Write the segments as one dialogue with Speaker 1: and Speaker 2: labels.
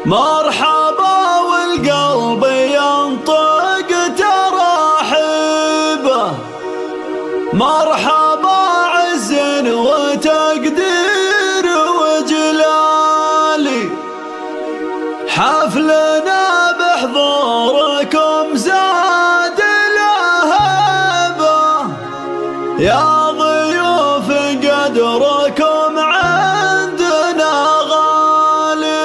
Speaker 1: مرحبا والقلب ينطق ترحيبه، مرحبا عز وتقدير وجلالي، حفلنا بحضوركم زاد الهبة، يا ضيوف قدركم عندنا غالي.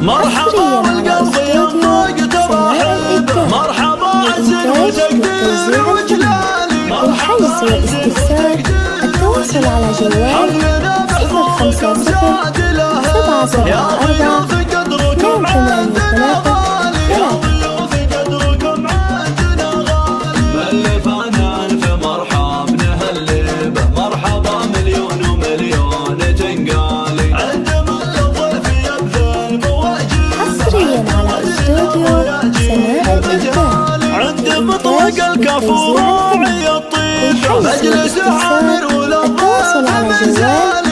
Speaker 1: مرحبا والقلب ينطق ترحيبه، مرحبا عز وتقدير وجلالي،
Speaker 2: الحجز والاستفسار التواصل على جوال 050 774 حصريا على استوديو سماع الإبداع.
Speaker 1: عند مطلق الكفراعي الطيب مجلس عامر
Speaker 2: التواصل على جوال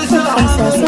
Speaker 2: 050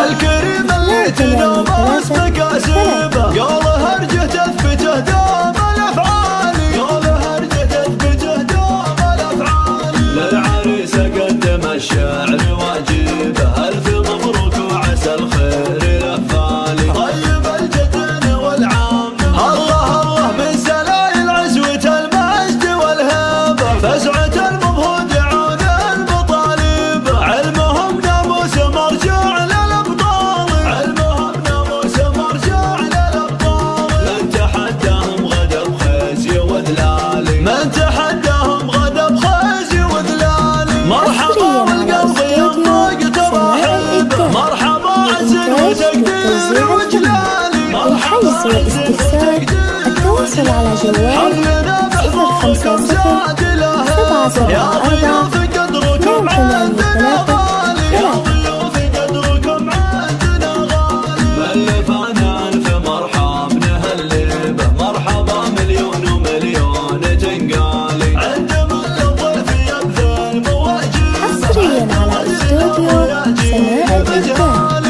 Speaker 1: الكريم اللي تنام مكاسبه، قول هرجه تثبته دوم الافعال، قول هرجه تثبته دوم الافعال. للعريس قدم الشعر واجبه، الف مبروك وعسى الخير لفالي، طيب الجدن والعام الله الله من سلايل عزوة المجد والهبه، فزعة المبهود عون المطالب، علمهم ناموس مرجع للابطال، علمهم ناموس مرجع للابطال. من تحداهم غدا بخزي وذلالي، من تحداهم غدا بخزي وذلالي. مرحبا والقلب ينطق ترحيبه، مرحبا عز وتقدير وجلالي،
Speaker 2: الحجز والاستفسار التواصل على جوال 050 حصريا على استوديو سماع الإبداع.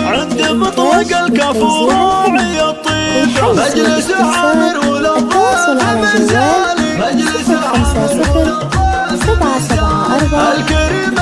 Speaker 1: عند مطلق الكفراعي الطيب مجلس عامر
Speaker 2: التواصل على جوال
Speaker 1: مجلس
Speaker 2: 050 774
Speaker 1: الكريم